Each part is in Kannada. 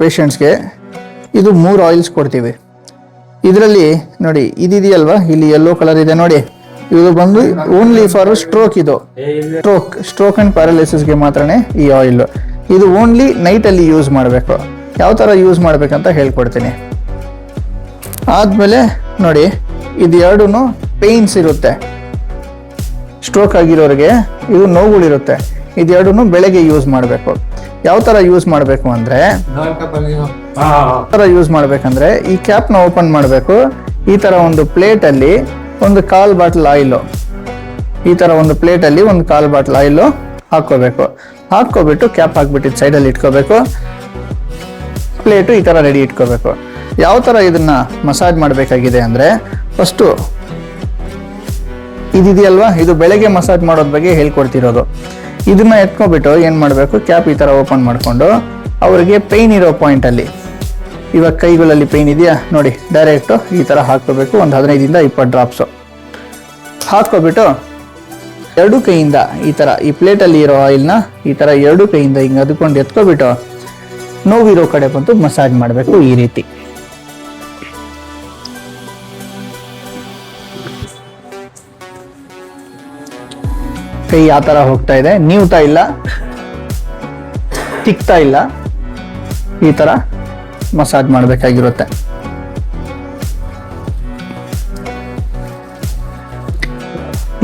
ಪೇಷಂಟ್ಸ್ಗೆ ಇದು 3 ಆಯಿಲ್ಸ್ ಕೊಡ್ತೀವಿ. ಇದರಲ್ಲಿ ನೋಡಿ ಇದೆಯಲ್ವಾ, ಇಲ್ಲಿ ಯೆಲ್ಲೋ ಕಲರ್ ಇದೆ ನೋಡಿ, ಇದು ಬಂದು ಓನ್ಲಿ ಫಾರ್ ಸ್ಟ್ರೋಕ್. ಇದು ಸ್ಟ್ರೋಕ್ ಅಂಡ್ ಪ್ಯಾರಾಲಿಸಿಸ್ಗೆ ಮಾತ್ರನೇ ಈ ಆಯಿಲ್. ಇದು ಓನ್ಲಿ ನೈಟ್ ಅಲ್ಲಿ ಯೂಸ್ ಮಾಡಬೇಕು. ಯಾವ ತರ ಯೂಸ್ ಮಾಡ್ಬೇಕಂತ ಹೇಳ್ಕೊಡ್ತೀನಿ. ಆದ್ಮೇಲೆ ನೋಡಿ ಇದು ಎರಡೂ ಪೇನ್ಸ್ ಇರುತ್ತೆ. ಸ್ಟ್ರೋಕ್ ಆಗಿರೋರಿಗೆ ಇದು ನೋವುಗಳಿರುತ್ತೆ. ಇದೆರಡೂ ಬೆಳಗ್ಗೆ ಯೂಸ್ ಮಾಡಬೇಕು. ಯಾವ ತರ ಯೂಸ್ ಮಾಡಬೇಕು ಅಂದ್ರೆ ಈ ಕ್ಯಾಪ್ ನ ಓಪನ್ ಮಾಡಬೇಕು. ಈ ತರ ಒಂದು ಪ್ಲೇಟ್ ಅಲ್ಲಿ ಒಂದು 1/4 ಬಾಟಲ್ ಆಯಿಲ್, ಈ ತರ ಒಂದು ಪ್ಲೇಟ್ ಅಲ್ಲಿ ಒಂದು 1/4 ಬಾಟಲ್ ಆಯಿಲ್ ಹಾಕೋಬೇಕು. ಹಾಕೋಬಿಟ್ಟು ಕ್ಯಾಪ್ ಹಾಕ್ಬಿಟ್ಟು ಸೈಡ್ ಅಲ್ಲಿ ಇಟ್ಕೋಬೇಕು. ಪ್ಲೇಟು ಈ ತರ ರೆಡಿ ಇಟ್ಕೋಬೇಕು. ಯಾವ ತರ ಇದನ್ನ ಮಸಾಜ್ ಮಾಡಬೇಕಾಗಿದೆ ಅಂದ್ರೆ, ಫಸ್ಟು ಇದೆಯಲ್ವಾ, ಇದು ಬೆಳಗ್ಗೆ ಮಸಾಜ್ ಮಾಡೋದ್ ಬಗ್ಗೆ ಹೇಳ್ಕೊಡ್ತಿರೋದು. ಇದನ್ನ ಎತ್ಕೊಬಿಟ್ಟು ಏನ್ ಮಾಡ್ಬೇಕು, ಕ್ಯಾಪ್ ಈ ತರ ಓಪನ್ ಮಾಡ್ಕೊಂಡು ಅವ್ರಿಗೆ ಪೈನ್ ಇರೋ ಪಾಯಿಂಟ್ ಅಲ್ಲಿ, ಇವಾಗ ಕೈಗಳಲ್ಲಿ ಪೈನ್ ಇದೆಯಾ ನೋಡಿ, ಡೈರೆಕ್ಟ್ ಈ ತರ ಹಾಕೋಬೇಕು. ಒಂದು 15 ಇಂದ 20 ಡ್ರಾಪ್ಸ್ ಹಾಕೋಬಿಟ್ಟು ಎರಡು ಕೈಯಿಂದ ಈ ತರ ಈ ಪ್ಲೇಟ್ ಅಲ್ಲಿ ಇರೋ ಆಯಿಲ್ನ ಈ ತರ ಎರಡು ಕೈಯಿಂದ ಹಿಂಗೆ ಅದ್ಕೊಂಡು ಎತ್ಕೊಬಿಟ್ಟು ನೋವಿರೋ ಕಡೆ ಬಂತು ಮಸಾಜ್ ಮಾಡಬೇಕು. ಈ ರೀತಿ ಕೈ ಆ ತರ ಹೋಗ್ತಾ ಇದೆ, ನೀವ್ತಾ ಇಲ್ಲ, ತಿಕ್ತಾ ಇಲ್ಲ, ಈ ತರ ಮಸಾಜ್ ಮಾಡಬೇಕಾಗಿರುತ್ತೆ.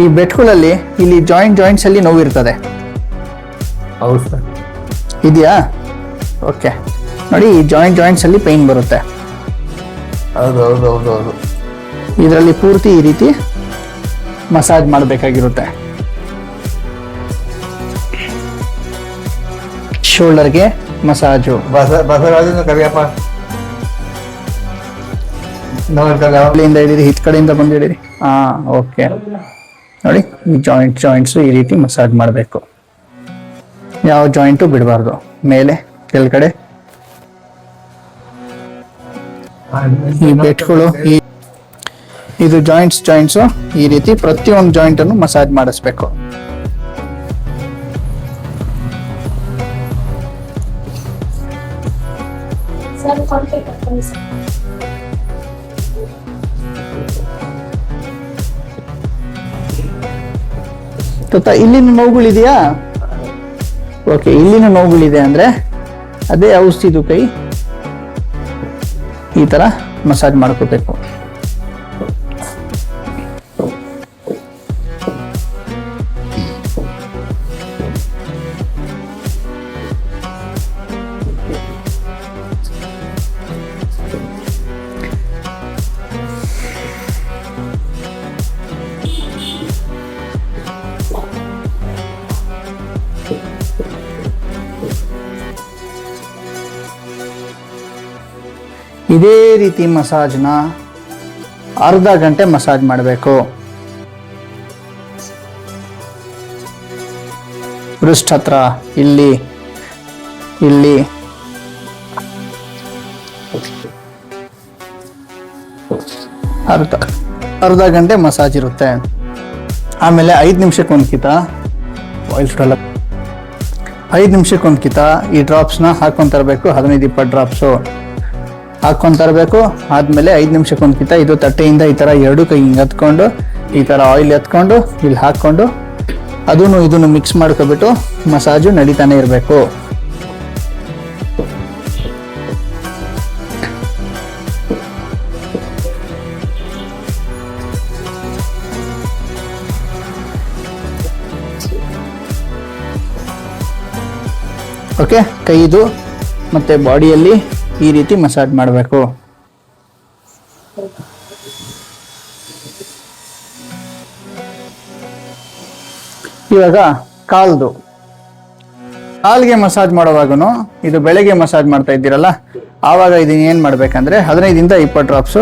ಈ ಬೆಟ್ಗಳಲ್ಲಿ ಇಲ್ಲಿ ಜಾಯಿಂಟ್ಸ್ ಅಲ್ಲಿ ನೋವಿರ್ತದೆ. ಹೌದು ಸರ್. ಇದೆಯಾ? ಓಕೆ, ನೋಡಿ ಈ ಜಾಯಿಂಟ್ಸ್ ಅಲ್ಲಿ ಪೈನ್ ಬರುತ್ತೆ. ಹೌದು. ಇದರಲ್ಲಿ ಪೂರ್ತಿ ಈ ರೀತಿ ಮಸಾಜ್ ಮಾಡಬೇಕಾಗಿರುತ್ತೆ. ಶೋಲ್ಡರ್ಗೆ ಮಸಾಜು. ಕರಿಯಪ್ಪ ಹಿಡಿರಿ, ಹಿತ್ ಕಡೆಯಿಂದ ಬಂದು ಹಿಡಿರಿ. ಹಾ, ಓಕೆ. ನೋಡಿ ಈ ಜಾಯಿಂಟ್ಸ್ ಈ ರೀತಿ ಮಸಾಜ್ ಮಾಡಬೇಕು. ಯಾವ ಜಾಯಿಂಟು ಬಿಡಬಾರ್ದು, ಮೇಲೆ ಕೆಳಗಡೆ. ಈ ಬೆಟ್ಗಳು ಇದು ಜಾಯಿಂಟ್ಸ್ ಈ ರೀತಿ ಪ್ರತಿಯೊಂದು ಜಾಯಿಂಟ್ ಅನ್ನು ಮಸಾಜ್ ಮಾಡಿಸ್ಬೇಕು. ಇಲ್ಲಿನ ನೋವುಗಳಿದೆಯಾ? ಓಕೆ, ಇಲ್ಲಿನ ನೋವುಗಳಿದೆ ಅಂದ್ರೆ ಅದೇ ಔಷಧಿದು ಕೈ ಈ ತರ ಮಸಾಜ್ ಮಾಡ್ಕೋಬೇಕು. ಇದೇ ರೀತಿ ಮಸಾಜ್ನ ಅರ್ಧ ಗಂಟೆ ಮಸಾಜ್ ಮಾಡಬೇಕು. ಬ್ರೆಸ್ಟ್ ಹತ್ರ, ಇಲ್ಲಿ ಅರ್ಧ ಗಂಟೆ ಮಸಾಜ್ ಇರುತ್ತೆ. ಆಮೇಲೆ 5 ನಿಮಿಷಕ್ಕೊಂದ್ಕಿತ ಆಯಿಲ್ ಸುಡಲ್ಲ, 5 ನಿಮಿಷಕ್ಕೊಂದ್ಕಿತ ಈ ಡ್ರಾಪ್ಸ್ನ ಹಾಕೊಂಡ್ ತರಬೇಕು. 15-20 ಡ್ರಾಪ್ಸು ಹಾಕೊಂಡ್ ತರಬೇಕು. ಆದ್ಮೇಲೆ 5 ನಿಮಿಷಕ್ಕೊಂದ್ಕಿತ ಇದು ತಟ್ಟೆಯಿಂದ ಈ ತರ ಎರಡು ಕೈ ಹಿಂಗೆ ಎತ್ಕೊಂಡು ಈ ತರ ಆಯಿಲ್ ಎತ್ಕೊಂಡು ಇಲ್ಲಿ ಹಾಕೊಂಡು ಇದನ್ನು ಮಿಕ್ಸ್ ಮಾಡ್ಕೊಬಿಟ್ಟು ಮಸಾಜು ನಡೀತಾನೆ ಇರಬೇಕು. ಓಕೆ, ಕೈದು ಮತ್ತೆ ಬಾಡಿಯಲ್ಲಿ ಈ ರೀತಿ ಮಸಾಜ್ ಮಾಡಬೇಕು. ಇವಾಗ ಕಾಲ್ಗೆ ಮಸಾಜ್ ಮಾಡುವಾಗನು, ಇದು ಬೆಳಗ್ಗೆ ಮಸಾಜ್ ಮಾಡ್ತಾ ಇದ್ದೀರಲ್ಲ, ಆವಾಗ ಇದನ್ನ ಏನ್ ಮಾಡ್ಬೇಕಂದ್ರೆ 15ಇಂದ 20 ಡ್ರಾಪ್ಸ್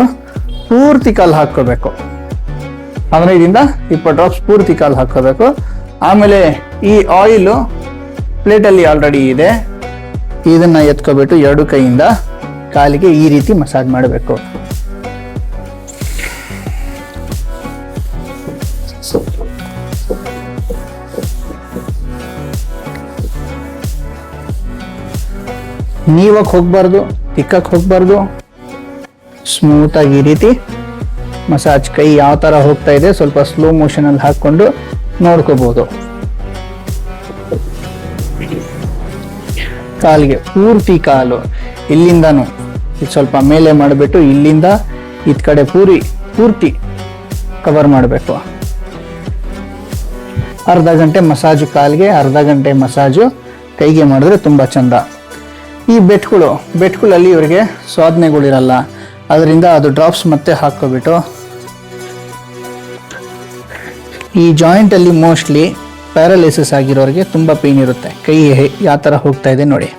ಪೂರ್ತಿ ಕಾಲ್ ಹಾಕೋಬೇಕು. 15ಇಂದ 20 ಡ್ರಾಪ್ಸ್ ಪೂರ್ತಿ ಕಾಲ್ ಹಾಕೋಬೇಕು. ಆಮೇಲೆ ಈ ಆಯಿಲ್ ಪ್ಲೇಟಲ್ಲಿ ಆಲ್ರೆಡಿ ಇದೆ, ಇದನ್ನ ಎತ್ಕೊಬಿಟ್ಟು ಎರಡು ಕೈಯಿಂದ ಕಾಲಿಗೆ ಈ ರೀತಿ ಮಸಾಜ್ ಮಾಡಬೇಕು. ನೀವಕ್ಕೆ ಹೋಗ್ಬಾರ್ದು, ತಿಕ್ಕಕ್ಕೆ ಹೋಗ್ಬಾರ್ದು. ಸ್ಮೂತಾಗಿ ಈ ರೀತಿ ಮಸಾಜ್, ಕೈ ಯಾವ ತರ ಹೋಗ್ತಾ ಇದೆ ಸ್ವಲ್ಪ ಸ್ಲೋ ಮೋಷನ್ ಅಲ್ಲಿ ಹಾಕೊಂಡು ನೋಡ್ಕೋಬಹುದು. ಕಾಲಿಗೆ ಪೂರ್ತಿ ಕಾಲು ಇಲ್ಲಿಂದನು ಇದು ಸ್ವಲ್ಪ ಮೇಲೆ ಮಾಡಿಬಿಟ್ಟು ಇಲ್ಲಿಂದ ಇದ್ ಕಡೆ ಪೂರ್ತಿ ಕವರ್ ಮಾಡಬೇಕು. ಅರ್ಧ ಗಂಟೆ ಮಸಾಜು ಕಾಲಿಗೆ, ಅರ್ಧ ಗಂಟೆ ಮಸಾಜು ಕೈಗೆ ಮಾಡಿದ್ರೆ ತುಂಬಾ ಚಂದ. ಈ ಬೆಟ್ಗಳಲ್ಲಿ ಇವರಿಗೆ ಸ್ವಾದನೆಗಳಿರಲ್ಲ, ಅದರಿಂದ ಅದು ಡ್ರಾಪ್ಸ್ ಮತ್ತೆ ಹಾಕೋಬಿಟ್ಟು ಈ ಜಾಯಿಂಟ್ ಅಲ್ಲಿ ಮೋಸ್ಟ್ಲಿ ಪ್ಯಾರಲೈಸಿಸ್ ಆಗಿರೋರಿಗೆ ತುಂಬಾ ಪೇನ್ ಇರುತ್ತೆ. ಕೈ ಯಾವ ತರ ಹೋಗ್ತಾ ಇದೆ ನೋಡಿ.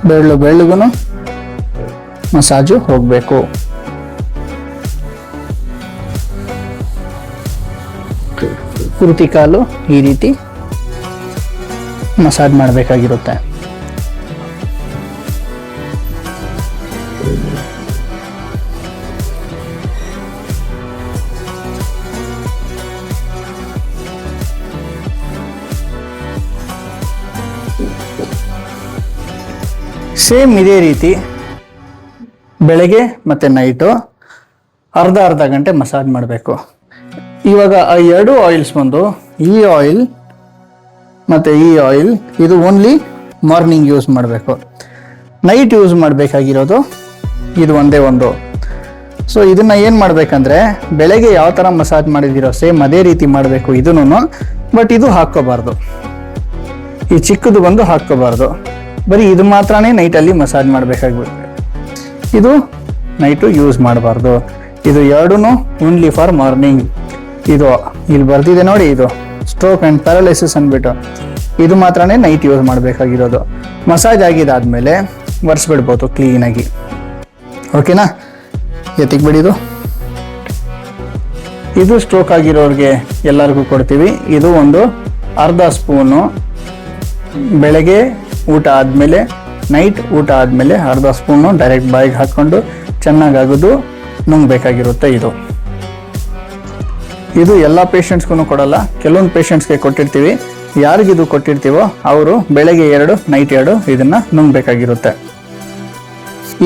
ಬೆಳ್ಳಿಗೂ ಮಸಾಜು ಹೋಗ್ಬೇಕು. ಪೂರ್ತಿ ಕಾಲು ಈ ರೀತಿ ಮಸಾಜ್ ಮಾಡಬೇಕಾಗಿರುತ್ತೆ. ಸೇಮ್ ಇದೇ ರೀತಿ ಬೆಳಗ್ಗೆ ಮತ್ತೆ ನೈಟು ಅರ್ಧ ಗಂಟೆ ಮಸಾಜ್ ಮಾಡಬೇಕು. ಇವಾಗ ಆ ಎರಡು ಆಯಿಲ್ಸ್ ಬಂದು ಈ ಆಯಿಲ್ ಮತ್ತೆ ಈ ಆಯಿಲ್ ಇದು ಓನ್ಲಿ ಮಾರ್ನಿಂಗ್ ಯೂಸ್ ಮಾಡಬೇಕು. ನೈಟ್ ಯೂಸ್ ಮಾಡಬೇಕಾಗಿರೋದು ಇದು ಒಂದೇ ಒಂದು. ಸೊ ಇದನ್ನ ಏನು ಮಾಡಬೇಕಂದ್ರೆ ಬೆಳಗ್ಗೆ ಯಾವ ಥರ ಮಸಾಜ್ ಮಾಡಿದಿರೋ ಸೇಮ್ ಅದೇ ರೀತಿ ಮಾಡಬೇಕು ಇದನ್ನು. ಬಟ್ ಇದು ಹಾಕ್ಕೋಬಾರ್ದು, ಈ ಚಿಕ್ಕದು ಬಂದು ಹಾಕ್ಕೋಬಾರ್ದು. ಬರೀ ಇದು ಮಾತ್ರನೇ ನೈಟಲ್ಲಿ ಮಸಾಜ್ ಮಾಡಬೇಕಾಗುತ್ತೆ. ಇದು ನೈಟು ಯೂಸ್ ಮಾಡಬಾರ್ದು. ಇದು ಎರಡೂ ಓನ್ಲಿ ಫಾರ್ ಮಾರ್ನಿಂಗ್. ಇದು ಇಲ್ಲಿ ಬರ್ತಿದೆ ನೋಡಿ, ಇದು ಸ್ಟ್ರೋಕ್ ಆ್ಯಂಡ್ ಪ್ಯಾರಲೈಸಿಸ್ ಅಂದ್ಬಿಟ್ಟು ಇದು ಮಾತ್ರನೇ ನೈಟ್ ಯೂಸ್ ಮಾಡಬೇಕಾಗಿರೋದು. ಮಸಾಜ್ ಆಗಿದ್ದಾದ್ಮೇಲೆ ಒರೆಸ್ಬಿಡ್ಬೋದು ಕ್ಲೀನಾಗಿ. ಓಕೆನಾ? ಎತ್ತಿಕ್ಬಿಡಿದು. ಇದು ಸ್ಟ್ರೋಕ್ ಆಗಿರೋರಿಗೆ ಎಲ್ಲರಿಗೂ ಕೊಡ್ತೀವಿ. ಇದು ಒಂದು ಅರ್ಧ ಸ್ಪೂನು ಬೆಳಗ್ಗೆ ಊಟ ಆದಮೇಲೆ, ನೈಟ್ ಊಟ ಆದಮೇಲೆ ಅರ್ಧ ಸ್ಪೂನು ಡೈರೆಕ್ಟ್ ಬಾಯಿಗೆ ಹಾಕ್ಕೊಂಡು ಚೆನ್ನಾಗಾಗೋದು ನುಂಗ್ಬೇಕಾಗಿರುತ್ತೆ. ಇದು ಎಲ್ಲ ಪೇಷಂಟ್ಸ್ಗೂ ಕೊಡಲ್ಲ, ಕೆಲವೊಂದು ಪೇಷಂಟ್ಸ್ಗೆ ಕೊಟ್ಟಿರ್ತೀವಿ. ಯಾರಿಗಿದು ಕೊಟ್ಟಿರ್ತೀವೋ ಅವರು ಬೆಳಗ್ಗೆ 2 ನೈಟ್ 2 ಇದನ್ನ ನುಂಗ್ಬೇಕಾಗಿರುತ್ತೆ.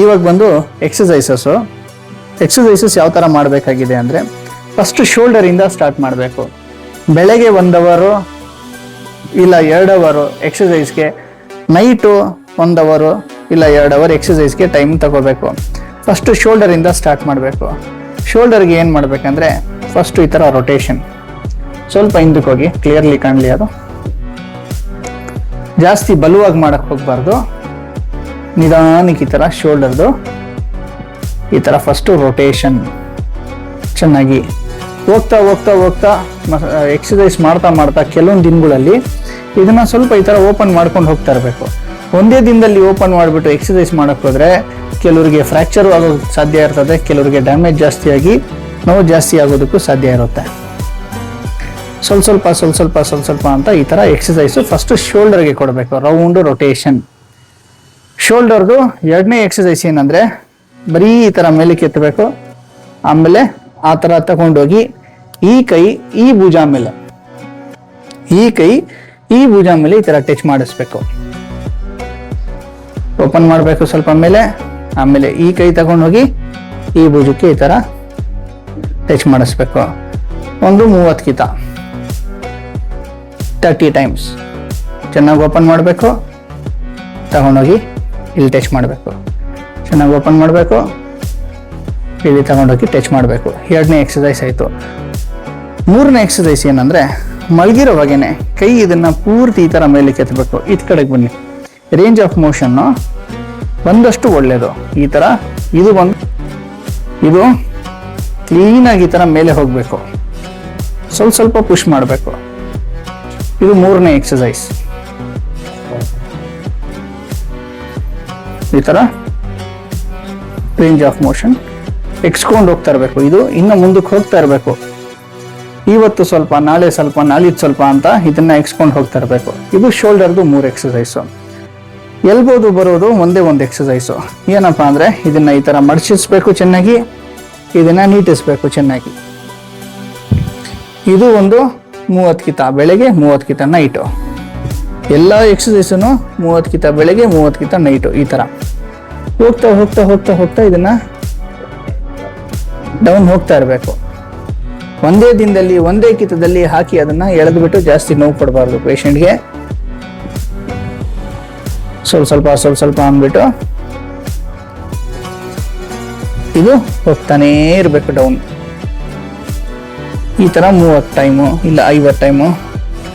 ಇವಾಗ ಬಂದು ಎಕ್ಸಸೈಸಸ್ ಯಾವ ಥರ ಮಾಡಬೇಕಾಗಿದೆ ಅಂದರೆ ಫಸ್ಟ್ ಶೋಲ್ಡರಿಂದ ಸ್ಟಾರ್ಟ್ ಮಾಡಬೇಕು. ಬೆಳಗ್ಗೆ 1 ಅವರು ಇಲ್ಲ 2 ಅವರು ಎಕ್ಸಸೈಸ್ಗೆ, ನೈಟು 1 ಅವರು ಇಲ್ಲ 2 ಅವರ್ ಎಕ್ಸಸೈಸ್ಗೆ ಟೈಮ್ ತಗೋಬೇಕು. ಫಸ್ಟ್ ಶೋಲ್ಡರಿಂದ ಸ್ಟಾರ್ಟ್ ಮಾಡಬೇಕು. ಶೋಲ್ಡರ್ಗೆ ಏನು ಮಾಡಬೇಕಂದ್ರೆ ಫಸ್ಟ್ ಈ ಥರ ರೊಟೇಷನ್, ಸ್ವಲ್ಪ ಹಿಂದಕ್ಕೆ ಹೋಗಿ ಕ್ಲಿಯರ್ಲಿ ಕಾಣಲಿ. ಅದು ಜಾಸ್ತಿ ಬಲವಾಗಿ ಮಾಡಕ್ಕೆ ಹೋಗ್ಬಾರ್ದು, ನಿಧಾನಕ್ಕೆ ಈ ಥರ ಶೋಲ್ಡರ್ದು ಈ ಥರ ಫಸ್ಟು ರೊಟೇಷನ್ ಚೆನ್ನಾಗಿ ಹೋಗ್ತಾ ಎಕ್ಸಸೈಸ್ ಮಾಡ್ತಾ ಕೆಲವೊಂದು ದಿನಗಳಲ್ಲಿ ಇದನ್ನ ಸ್ವಲ್ಪ ಈ ಥರ ಓಪನ್ ಮಾಡ್ಕೊಂಡು ಹೋಗ್ತಾ ಇರಬೇಕು. ಒಂದೇ ದಿನದಲ್ಲಿ ಓಪನ್ ಮಾಡಿಬಿಟ್ಟು ಎಕ್ಸಸೈಸ್ ಮಾಡಕ್ಕೆ ಹೋದ್ರೆ ಕೆಲವರಿಗೆ ಫ್ರ್ಯಾಕ್ಚರ್ ಆಗೋದಕ್ಕೆ ಸಾಧ್ಯ ಇರ್ತದೆ, ಕೆಲವರಿಗೆ ಡ್ಯಾಮೇಜ್ ಜಾಸ್ತಿಯಾಗಿ ನೋವು ಜಾಸ್ತಿ ಆಗೋದಕ್ಕೂ ಸಾಧ್ಯ ಇರುತ್ತೆ. ಸ್ವಲ್ಪ ಅಂತ ಈ ಥರ ಎಕ್ಸಸೈಸು ಫಸ್ಟು ಶೋಲ್ಡರ್ಗೆ ಕೊಡಬೇಕು. Round rotation. ಶೋಲ್ಡರ್ದು ಎರಡನೇ ಎಕ್ಸಸೈಸ್ ಏನಂದರೆ ಬರೀ ಈ ಥರ ಮೇಲಕ್ಕೆ ಎತ್ತಬೇಕು. ಆಮೇಲೆ ಆ ಥರ ತಗೊಂಡೋಗಿ ಈ ಕೈ ಈ ಭುಜ ಮೇಲೆ ಈ ಥರ ಟಚ್ ಮಾಡಿಸ್ಬೇಕು. ಓಪನ್ ಮಾಡಬೇಕು ಸ್ವಲ್ಪ ಮೇಲೆ, ಆಮೇಲೆ ಈ ಕೈ ತಗೊಂಡೋಗಿ ಈ ಭುಜಕ್ಕೆ ಈ ಥರ ಟಚ್ ಮಾಡಿಸ್ಬೇಕು. ಒಂದು 30 ಕಿತ 30 ಟೈಮ್ಸ್ ಚೆನ್ನಾಗಿ ಓಪನ್ ಮಾಡಬೇಕು. ತಗೊಂಡೋಗಿ ಇಲ್ಲಿ ಟಚ್ ಮಾಡಬೇಕು. ಚೆನ್ನಾಗಿ ಓಪನ್ ಮಾಡಬೇಕು, ಇಲ್ಲಿ ತಗೊಂಡೋಗಿ ಟಚ್ ಮಾಡಬೇಕು. ಎರಡನೇ ಎಕ್ಸಸೈಸ್ ಆಯಿತು. ಮೂರನೇ ಎಕ್ಸಸೈಸ್ ಏನಂದರೆ ಮಲಗಿರೋವಾಗೇನೆ ಕೈ ಇದನ್ನು ಪೂರ್ತಿ ಈ ಥರ ಮೇಲೆ ಕೆತ್ತಬೇಕು. ಇದ್ ಕಡೆಗೆ ಬನ್ನಿ. ರೇಂಜ್ ಆಫ್ ಮೋಷನ್ನು ಬಂದಷ್ಟು ಒಳ್ಳೆಯದು. ಈ ಥರ ಇದು ಕ್ಲೀನಾಗಿ ಈ ಥರ ಮೇಲೆ ಹೋಗಬೇಕು. ಸ್ವಲ್ಪ ಪುಷ್ ಮಾಡಬೇಕು. ಇದು ಮೂರನೇ ಎಕ್ಸಸೈಸ್. ಈ ಥರ ರೇಂಜ್ ಆಫ್ ಮೋಷನ್ ಎಕ್ಸ್ಕೊಂಡು ಹೋಗ್ತಾ ಇರಬೇಕು. ಇದು ಇನ್ನು ಮುಂದಕ್ಕೆ ಹೋಗ್ತಾ ಇರಬೇಕು. ಇವತ್ತು ಸ್ವಲ್ಪ, ನಾಳೆ ಸ್ವಲ್ಪ, ನಾಳಿದ್ದು ಸ್ವಲ್ಪ ಅಂತ ಇದನ್ನ ಎಕ್ಸ್ಕೊಂಡು ಹೋಗ್ತಾ ಇರಬೇಕು. ಇದು ಶೋಲ್ಡರ್ದು 3 ಎಕ್ಸಸೈಸು. ಎಲ್ಬೋದು ಬರೋದು ಒಂದೇ ಒಂದು ಎಕ್ಸಸೈಸು. ಏನಪ್ಪಾ ಅಂದರೆ ಇದನ್ನ ಈ ಥರ ಮಡಚಿಸ್ಬೇಕು ಚೆನ್ನಾಗಿ. ಇದನ್ನು ನೀಟಿಸ್ಬೇಕು ಚೆನ್ನಾಗಿ. ಇದು ಒಂದು 30 ಕಿತ ಬೆಳಗ್ಗೆ, 30 ಕಿತ ನೈಟು. ಎಲ್ಲ ಎಕ್ಸಸೈಸನ್ನು 30 ಕಿತ ಬೆಳಗ್ಗೆ, 30 ಕಿತ ನೈಟು. ಈ ಥರ ಹೋಗ್ತಾ ಹೋಗ್ತಾ ಹೋಗ್ತಾ ಹೋಗ್ತಾ ಇದನ್ನ ಡೌನ್ ಹೋಗ್ತಾ ಇರಬೇಕು. ಒಂದೇ ದಿನದಲ್ಲಿ ಒಂದೇ ಕಿತದಲ್ಲಿ ಹಾಕಿ ಅದನ್ನ ಎಳೆದ್ಬಿಟ್ಟು ಜಾಸ್ತಿ ನೋವು ಕೊಡಬಾರ್ದು ಪೇಷಂಟ್ಗೆ. ಸ್ವಲ್ಪ ಅಂದ್ಬಿಟ್ಟು ಇದು ಹೋಗ್ತಾನೇ ಇರಬೇಕು ಡೌನ್. ಈ ತರ 30 ಟೈಮು ಇಲ್ಲ 50 ಟೈಮು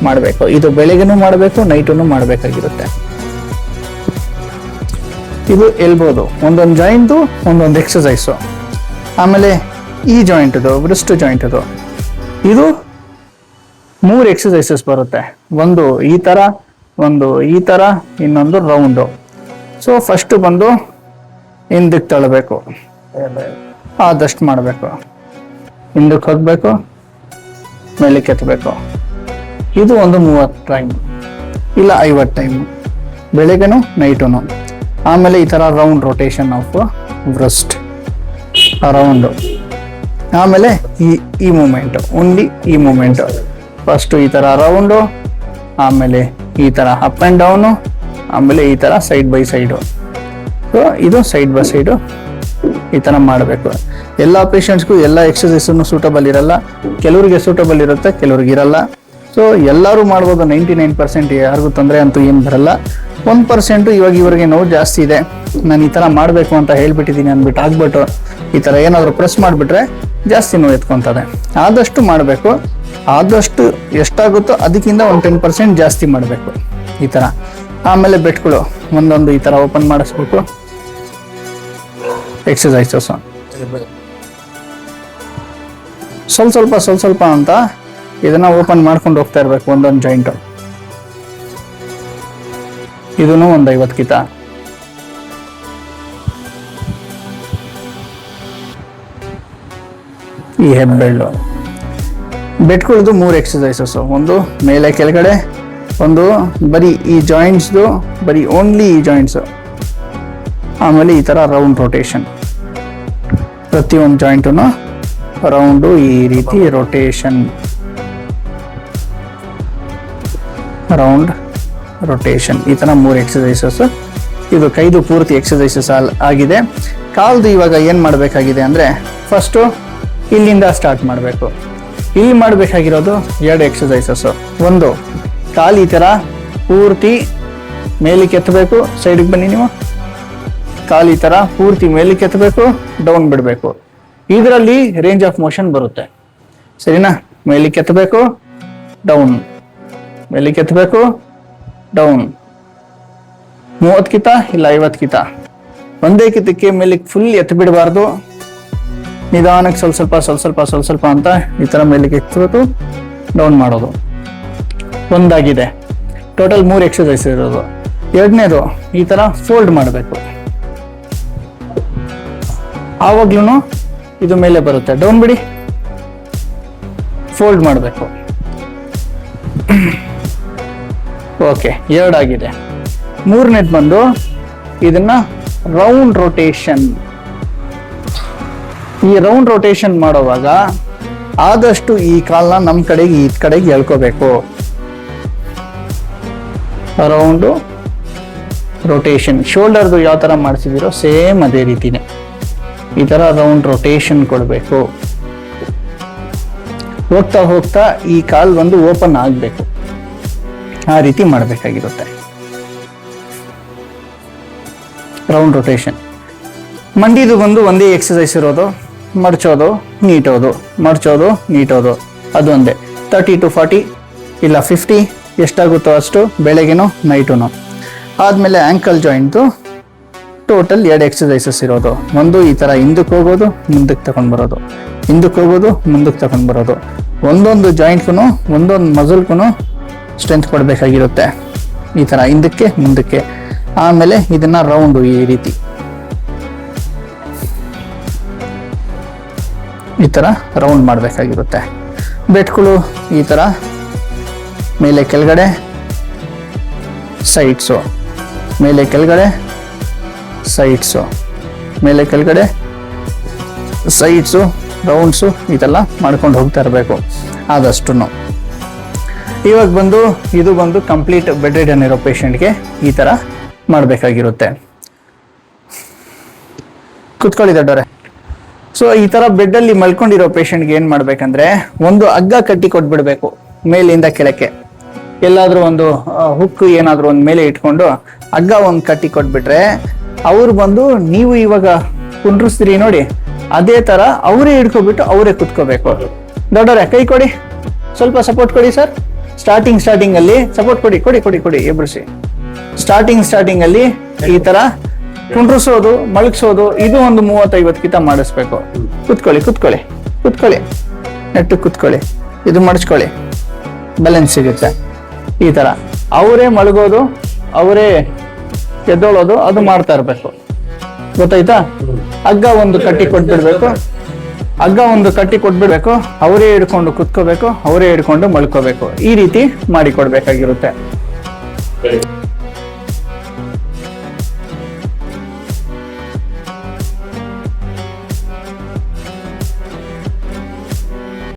ಮಾಡಬೇಕು. ಇದು ಬೆಳಗ್ಗೆನೂ ಮಾಡಬೇಕು, ನೈಟುನು ಮಾಡಬೇಕಾಗಿರುತ್ತೆ. ಇದು ಎಲ್ಬೋದು ಒಂದೊಂದು ಜಾಯಿಂಟು ಒಂದೊಂದು ಎಕ್ಸಸೈಸು. ಆಮೇಲೆ ಈ ಜಾಯಿಂಟದು ಬ್ರಿಸ್ಟ್ ಜಾಯಿಂಟದು ಇದು 3 ಎಕ್ಸಸೈಸಸ್ ಬರುತ್ತೆ. ಒಂದು ಈ ತರ, ಒಂದು ಈ ತರ, ಇನ್ನೊಂದು ರೌಂಡು. ಸೊ ಫಸ್ಟ್ ಬಂದು ಹಿಂದಕ್ಕೆ ತಳ್ಳಬೇಕು, ಆದಷ್ಟು ಮಾಡಬೇಕು. ಹಿಂದಕ್ಕೆ ಹೋಗ್ಬೇಕು, ಮೇಲಕ್ಕೆ ಎತ್ತಬೇಕು. ಇದು ಒಂದು 30 ಟೈಮ್ ಇಲ್ಲ 50 ಟೈಮ್ ಬೆಳಗ್ಗೆನು ನೈಟುನು. ಆಮೇಲೆ ಈ ತರ round rotation of breast round. ಆಮೇಲೆ ಈ ಮೂಮೆಂಟ್, ಓನ್ಲಿ ಈ ಮೂಮೆಂಟ್. ಫಸ್ಟ್ ಈ ತರ ರೌಂಡು, ಆಮೇಲೆ ಈ ತರ ಅಪ್ ಅಂಡ್ ಡೌನು, ಆಮೇಲೆ ಈ ತರ ಸೈಡ್ ಬೈ ಸೈಡು. ಸೊ ಇದು ಸೈಡ್ ಬೈ ಸೈಡು ಈ ತರ ಮಾಡಬೇಕು. ಎಲ್ಲ ಪೇಷಂಟ್ಸ್ಗೂ ಎಲ್ಲ ಎಕ್ಸಸೈಸನ್ನು ಸೂಟಬಲ್ ಇರಲ್ಲ. ಕೆಲವರಿಗೆ ಸೂಟಬಲ್ ಇರುತ್ತೆ, ಕೆಲವ್ರಿಗೆ ಇರಲ್ಲ. ಸೊ ಎಲ್ಲರೂ ಮಾಡ್ಬೋದು. 99% ಯಾರಿಗೂ ತೊಂದರೆ ಅಂತೂ ಏನು ಬರಲ್ಲ. 1% ಇವಾಗ ಇವರಿಗೆ ನೋವು ಜಾಸ್ತಿ ಇದೆ, ನಾನು ಈ ತರ ಮಾಡಬೇಕು ಅಂತ ಹೇಳ್ಬಿಟ್ಟಿದ್ದೀನಿ ಅಂದ್ಬಿಟ್ಟು ಆಗ್ಬಿಟ್ಟು ಈ ತರ ಏನಾದ್ರು ಪ್ರೆಸ್ ಮಾಡಿಬಿಟ್ರೆ ಜಾಸ್ತಿ ನೋವು ಎತ್ಕೊಂತದೆ. ಆದಷ್ಟು ಮಾಡಬೇಕು. ಆದಷ್ಟು ಎಷ್ಟಾಗುತ್ತೋ ಅದಕ್ಕಿಂತ ಒಂದು 10% ಜಾಸ್ತಿ ಮಾಡಬೇಕು ಈ ತರ. ಆಮೇಲೆ ಬೆಟ್ಗಳು ಒಂದೊಂದು ಈ ತರ ಓಪನ್ ಮಾಡಿಸ್ಬೇಕು. ಎಕ್ಸಸೈಸಸ್ ಸ್ವಲ್ಪ ಅಂತ ಇದನ್ನ ಓಪನ್ ಮಾಡ್ಕೊಂಡು ಹೋಗ್ತಾ ಇರ್ಬೇಕು ಒಂದೊಂದು ಜಾಯಿಂಟ್. ಇದನ್ನು ಒಂದು 50 ಕಿತ. ಈ ಹೆಬ್ಬೆಳ್ಳು ಬೆಟ್ಗಳದು 3 ಎಕ್ಸಸೈಸಸ್. ಒಂದು ಮೇಲೆ ಕೆಳಗಡೆ, ಒಂದು ಬರೀ ಈ ಜಾಯಿಂಟ್ಸ್ದು, ಬರೀ ಓನ್ಲಿ ಈ ಜಾಯಿಂಟ್ಸ್. ಆಮೇಲೆ ಈ ತರ ರೌಂಡ್ ರೊಟೇಷನ್. ಪ್ರತಿಯೊಂದು ಜಾಯಿಂಟುನು ರೌಂಡು ಈ ರೀತಿ ರೊಟೇಷನ್, ರೌಂಡ್ ರೊಟೇಷನ್. ಈ ತರ 3 ಎಕ್ಸಸೈಸಸ್. ಇದು ಕೈದು ಪೂರ್ತಿ ಎಕ್ಸಸೈಸಸ್ ಆಗಿದೆ. ಕಾಲ್ದು ಇವಾಗ ಏನ್ ಮಾಡಬೇಕಾಗಿದೆ ಅಂದ್ರೆ ಫಸ್ಟು ಇಲ್ಲಿಂದ ಸ್ಟಾರ್ಟ್ ಮಾಡಬೇಕು. ಇಲ್ಲಿ ಮಾಡಬೇಕಾಗಿರೋದು 2 ಎಕ್ಸಸೈಸಸ್. ಒಂದು ಕಾಲು ಈ ತರ ಪೂರ್ತಿ ಮೇಲಕ್ಕೆ ಎತ್ತಬೇಕು. ಸೈಡಿಗೆ ಬನ್ನಿ ನೀವು. ಕಾಲು ಈ ತರ ಪೂರ್ತಿ ಮೇಲಕ್ಕೆ ಎತ್ತಬೇಕು, ಡೌನ್ ಬಿಡಬೇಕು. ಇದರಲ್ಲಿ ರೇಂಜ್ ಆಫ್ ಮೋಷನ್ ಬರುತ್ತೆ, ಸರಿನಾ? ಮೇಲಕ್ಕೆ ಎತ್ತಬೇಕು, ಡೌನ್, ಮೇಲಕ್ಕೆ ಎತ್ತಬೇಕು, ಡೌನ್. 30 ಕಿತ ಇಲ್ಲ 50 ಕಿತ. ಒಂದೇ ಕಿತಕ್ಕೆ ಮೇಲಕ್ಕೆ ಫುಲ್ ಎತ್ತು ಬಿಡಬಾರ್ದು. ನಿಧಾನಕ್ಕೆ ಸ್ವಲ್ಪ ಅಂತ ಈ ತರ ಮೇಲಕ್ಕೆ ಎತ್ತಬೇಕು, ಡೌನ್ ಮಾಡೋದು. ಒಂದಾಗಿದೆ. ಟೋಟಲ್ 3 ಎಕ್ಸಸೈಸ್ ಇರೋದು. ಎರಡನೇದು ಈ ತರ ಫೋಲ್ಡ್ ಮಾಡಬೇಕು. ಆವಾಗ್ಲೂ ಇದು ಮೇಲೆ ಬರುತ್ತೆ. ಡೌನ್ ಬಿಡಿ, ಫೋಲ್ಡ್ ಮಾಡಬೇಕು. ಓಕೆ, 2 ಆಗಿದೆ. ಮೂರನೇದು ಬಂದು ಇದನ್ನ ರೌಂಡ್ ರೊಟೇಷನ್. ಈ ರೌಂಡ್ ರೊಟೇಷನ್ ಮಾಡುವಾಗ ಆದಷ್ಟು ಈ ಕಾಲ್ನ ನಮ್ಮ ಕಡೆಗೆ ಈ ಕಡೆಗೆ ಎಳ್ಕೋಬೇಕು. Round rotation. ಶೋಲ್ಡರ್ದು ಯಾವ ತರ ಮಾಡಿಸಿದಿರೋ ಸೇಮ್ ಅದೇ ರೀತಿನೇ ಈ ತರ ರೌಂಡ್ ರೊಟೇಷನ್ ಕೊಡಬೇಕು. ಹೋಗ್ತಾ ಹೋಗ್ತಾ ಈ ಕಾಲ್ ಒಂದು ಓಪನ್ ಆಗಬೇಕು. ಆ ರೀತಿ ಮಾಡಬೇಕಾಗಿರುತ್ತೆ ರೌಂಡ್ ರೊಟೇಷನ್. ಮಂಡಿದು ಬಂದು ಒಂದೇ ಎಕ್ಸಸೈಸ್ ಇರೋದು. ಮಡ್ಚೋದು, ನೀಟೋದು, ಮಡ್ಚೋದು, ನೀಟೋದು. ಅದು ಒಂದೇ. 30 to 40 ಇಲ್ಲ 50 ಎಷ್ಟಾಗುತ್ತೋ ಅಷ್ಟು ಬೆಳಗ್ಗೆನೋ ನೈಟುನೋ. ಆದಮೇಲೆ ಆ್ಯಂಕಲ್ ಜಾಯಿಂಟು ಟೋಟಲ್ 2 ಎಕ್ಸಸೈಸಸ್ ಇರೋದು. ಒಂದು ಈ ಥರ ಹಿಂದಕ್ಕೆ ಹೋಗೋದು, ಮುಂದಕ್ಕೆ ತಗೊಂಡು ಬರೋದು, ಹಿಂದಕ್ಕೆ ಹೋಗೋದು, ಮುಂದಕ್ಕೆ ತಗೊಂಡು ಬರೋದು. ಒಂದೊಂದು ಜಾಯಿಂಟ್ಗೂ ಒಂದೊಂದು ಮಸಲ್ಗೂ ಸ್ಟ್ರೆಂತ್ ಕೊಡಬೇಕಾಗಿರುತ್ತೆ. ಈ ಥರ ಹಿಂದಕ್ಕೆ ಮುಂದಕ್ಕೆ. ಆಮೇಲೆ ಇದನ್ನ ರೌಂಡು ಈ ರೀತಿ ಈ ಥರ ರೌಂಡ್ ಮಾಡಬೇಕಾಗಿರುತ್ತೆ. ಬೆಟ್ಗಳು ಈ ಥರ ಮೇಲೆ ಕೆಳಗಡೆ, ಸೈಡ್ಸು, ಮೇಲೆ ಕೆಳಗಡೆ, ಸೈಡ್ಸು, ಮೇಲೆ ಕೆಳಗಡೆ, ಸೈಡ್ಸು ರೌಂಡ್ಸು ಇದೆಲ್ಲ ಮಾಡ್ಕೊಂಡು ಹೋಗ್ತಾ ಇರಬೇಕು ಆದಷ್ಟು. ಇವಾಗ ಬಂದು ಇದು ಬಂದು ಕಂಪ್ಲೀಟ್ ಬೆಡ್ ರಿಡನ್ ಇರೋ ಪೇಷಂಟ್ಗೆ ಈ ಥರ ಮಾಡಬೇಕಾಗಿರುತ್ತೆ. ಕುತ್ಕೊಳ್ಳಿ ದೊಡ್ಡವ್ರೆ. ಸೊ ಈ ಥರ ಬೆಡ್ಡಲ್ಲಿ ಮಲ್ಕೊಂಡಿರೋ ಪೇಷಂಟ್ಗೆ ಏನು ಮಾಡ್ಬೇಕಂದ್ರೆ ಒಂದು ಹಗ್ಗ ಕಟ್ಟಿ ಕೊಟ್ಬಿಡ್ಬೇಕು ಮೇಲಿಂದ ಕೆಳಕ್ಕೆ. ಎಲ್ಲಾದ್ರೂ ಒಂದು ಹುಕ್ ಏನಾದ್ರೂ ಒಂದು ಮೇಲೆ ಇಟ್ಕೊಂಡು ಹಗ್ಗ ಒಂದು ಕಟ್ಟಿ ಕೊಟ್ಬಿಟ್ರೆ ಅವ್ರು ಬಂದು ನೀವು ಇವಾಗ ಕುಂಡ್ರಿಸ್ತೀರಿ ನೋಡಿ ಅದೇ ತರ ಅವರೇ ಹಿಡ್ಕೊಬಿಟ್ಟು ಅವರೇ ಕುತ್ಕೋಬೇಕು. ದೊಡ್ಡವ್ರೆ ಕೈ ಕೊಡಿ, ಸ್ವಲ್ಪ ಸಪೋರ್ಟ್ ಕೊಡಿ ಸರ್. ಸ್ಟಾರ್ಟಿಂಗ್ ಅಲ್ಲಿ ಸಪೋರ್ಟ್ ಕೊಡಿ ಕೊಡಿ ಕೊಡಿ ಕೊಡಿ ಎಬ್ರಿಸಿ. ಸ್ಟಾರ್ಟಿಂಗ್ ಅಲ್ಲಿ ಈ ತರ ಕುಂಡ್ರಿಸೋದು ಮಲಗಿಸೋದು ಇದು ಒಂದು 30-50 ಕಿತ ಮಾಡಿಸ್ಬೇಕು. ಕುತ್ಕೊಳ್ಳಿ ನೆಟ್ಟು ಕುತ್ಕೊಳ್ಳಿ, ಇದು ಮಡಚ್ಕೊಳ್ಳಿ, ಬ್ಯಾಲೆನ್ಸ್ ಸಿಗುತ್ತೆ. ಈ ತರ ಅವರೇ ಮಲಗೋದು ಅವರೇ ಎದ್ದೋಳೋದು ಅದು ಮಾಡ್ತಾ ಇರ್ಬೇಕು. ಗೊತ್ತಾಯ್ತಾ? ಹಗ್ಗ ಒಂದು ಕಟ್ಟಿ ಕೊಟ್ಬಿಡ್ಬೇಕು, ಅವರೇ ಹಿಡ್ಕೊಂಡು ಕುತ್ಕೋಬೇಕು, ಅವರೇ ಹಿಡ್ಕೊಂಡು ಮಲ್ಕೋಬೇಕು. ಈ ರೀತಿ ಮಾಡಿಕೊಡ್ಬೇಕಾಗಿರುತ್ತೆ.